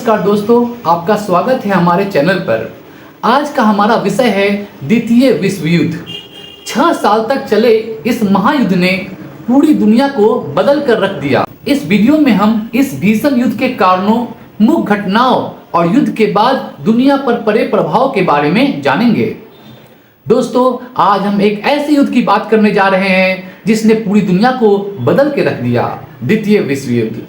नमस्कार दोस्तों, आपका स्वागत है हमारे चैनल पर। आज का हमारा विषय है द्वितीय विश्व युद्ध। 6 साल तक चले इस महायुद्ध ने पूरी दुनिया को बदल कर रख दिया। इस वीडियो में हम इस भीषण युद्ध के कारणों, मुख्य घटनाओं और युद्ध के बाद दुनिया पर पड़े प्रभाव के बारे में जानेंगे। दोस्तों, आज हम एक ऐसे युद्ध की बात करने जा रहे हैं जिसने पूरी दुनिया को बदल के रख दिया, द्वितीय विश्व युद्ध।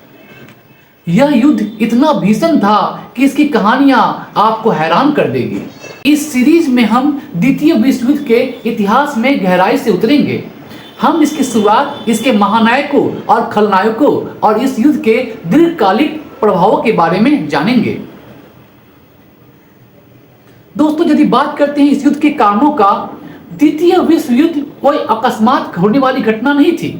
यह युद्ध इतना भीषण था कि इसकी कहानियां आपको हैरान कर देगी। इस सीरीज में हम द्वितीय विश्व युद्ध के इतिहास में गहराई से उतरेंगे। हम इसकी शुरुआत, इसके महानायकों और खलनायकों और इस युद्ध के दीर्घकालिक प्रभावों के बारे में जानेंगे। दोस्तों, यदि बात करते हैं इस युद्ध के कारणों का, द्वितीय विश्व युद्ध कोई अकस्मात होने वाली घटना नहीं थी।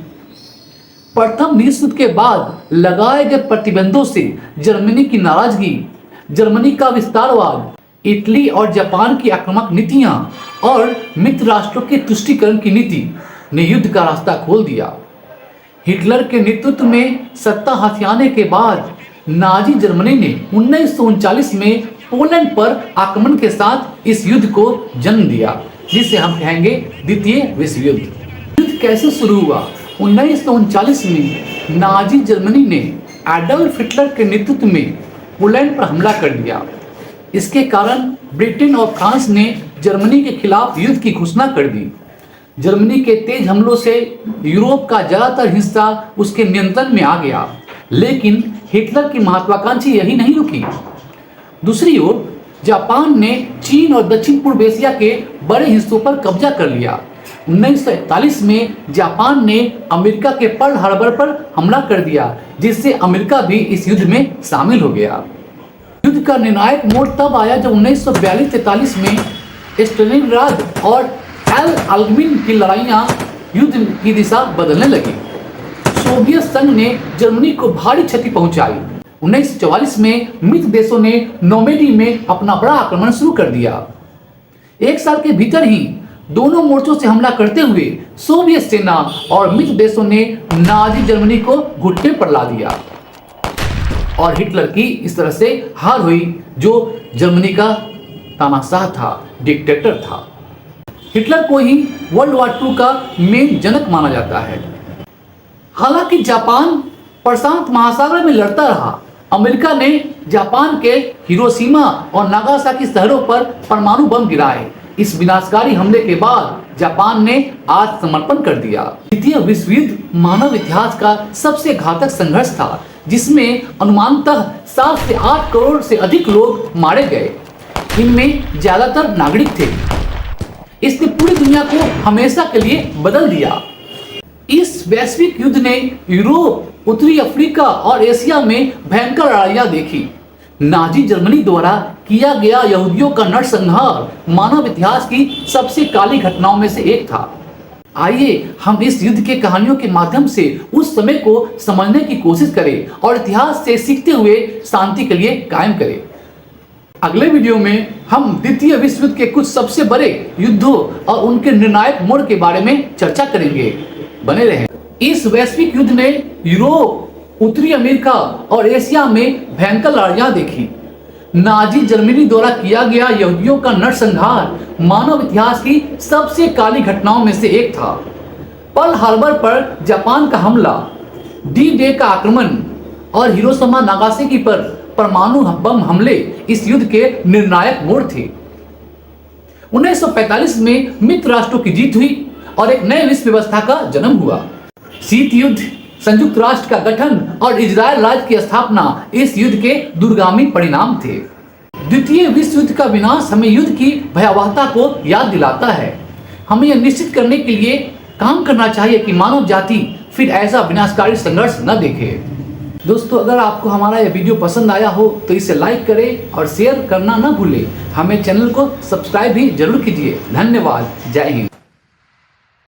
प्रथम विश्व युद्ध के बाद लगाए गए प्रतिबंधों से जर्मनी की नाराजगी, जर्मनी का विस्तारवाद, इटली और जापान की आक्रामक नीतियां और मित्र राष्ट्रों के तुष्टीकरण की नीति ने युद्ध का रास्ता खोल दिया। हिटलर के नेतृत्व में सत्ता हथियाने के बाद नाजी जर्मनी ने 1939 में पोलैंड पर आक्रमण के साथ इस युद्ध को जन्म दिया, जिसे हम कहेंगे द्वितीय विश्व युद्ध। युद्ध कैसे शुरू हुआ? 1939 में नाजी जर्मनी ने एडोल्फ हिटलर के नेतृत्व में पोलैंड पर हमला कर दिया। इसके कारण ब्रिटेन और फ्रांस ने जर्मनी के खिलाफ युद्ध की घोषणा कर दी। जर्मनी के तेज हमलों से यूरोप का ज्यादातर हिस्सा उसके नियंत्रण में आ गया, लेकिन हिटलर की महत्वाकांक्षी यही नहीं रुकी। दूसरी ओर जापान ने चीन और दक्षिण पूर्व एशिया के बड़े हिस्सों पर कब्जा कर लिया। 1941 में जापान ने अमेरिका के पर्ल हार्बर पर हमला कर दिया, जिससे अमेरिका भी इस युद्ध में शामिल हो गया। युद्ध का निर्णायक मोड़ तब आया जब 1942-43 में स्टालिनग्राद और एल आलमीन की लड़ाइयाँ युद्ध की दिशा बदलने लगी। सोवियत संघ ने जर्मनी को भारी क्षति पहुंचाई। 1944 में मित्र देशों ने नॉर्मेडी में अपना बड़ा आक्रमण शुरू कर दिया। एक साल के भीतर ही दोनों मोर्चों से हमला करते हुए सोवियत सेना और मित्र देशों ने नाजी जर्मनी को घुटने पर ला दिया और हिटलर की इस तरह से हार हुई, जो जर्मनी का तानाशाह था, डिक्टेटर था। हिटलर को ही वर्ल्ड वॉर 2 का मेन जनक माना जाता है। हालांकि जापान प्रशांत महासागर में लड़ता रहा। अमेरिका ने जापान के हिरोशिमा और नागासाकी शहरों पर परमाणु बम गिराए। इस विनाशकारी हमले के बाद जापान ने आत्मसमर्पण कर दिया। द्वितीय विश्व युद्ध मानव इतिहास का सबसे घातक संघर्ष था, जिसमें अनुमानतः 7 से 8 करोड़ से अधिक लोग मारे गए। इनमें ज्यादातर नागरिक थे। इसने पूरी दुनिया को हमेशा के लिए बदल दिया। इस वैश्विक युद्ध ने यूरोप, उत्तरी अफ्रीका और एशिया में भयंकर लड़ाइयां देखी। नाजी जर्मनी द्वारा किया गया यहूदियों का नरसंहार मानव इतिहास की सबसे काली घटनाओं में से एक था। आइए हम इस युद्ध के कहानियों के माध्यम से उस समय को समझने की कोशिश करें और इतिहास से सीखते हुए शांति के लिए कायम करें। अगले वीडियो में हम द्वितीय विश्व युद्ध के कुछ सबसे बड़े युद्धों और उनके निर्णायक मोड़ के बारे में चर्चा करेंगे। बने रहें। इस वैश्विक युद्ध ने यूरोप, उत्तरी अमेरिका और एशिया में भयंकर लड़ाइयां देखी। नाजी जर्मनी द्वारा किया गया यहूदियों का नरसंहार मानव इतिहास की सबसे काली घटनाओं में से एक था। पर्ल हार्बर पर जापान का हमला, डी डे का आक्रमण और हिरोशिमा नागासाकी पर परमाणु बम हमले इस युद्ध के निर्णायक मोड़ थे। 1945 में मित्र राष्ट्रों की जीत हुई और एक नए विश्व व्यवस्था का जन्म हुआ। शीत युद्ध, संयुक्त राष्ट्र का गठन और इजरायल राज्य की स्थापना इस युद्ध के दूरगामी परिणाम थे। द्वितीय विश्व युद्ध का विनाश हमें युद्ध की भयावहता को याद दिलाता है। हमें यह निश्चित करने के लिए काम करना चाहिए कि मानव जाति फिर ऐसा विनाशकारी संघर्ष न देखे। दोस्तों, अगर आपको हमारा यह वीडियो पसंद आया हो तो इसे लाइक करें और शेयर करना न भूलें। हमें चैनल को सब्सक्राइब भी जरूर कीजिए। धन्यवाद। जय हिंद।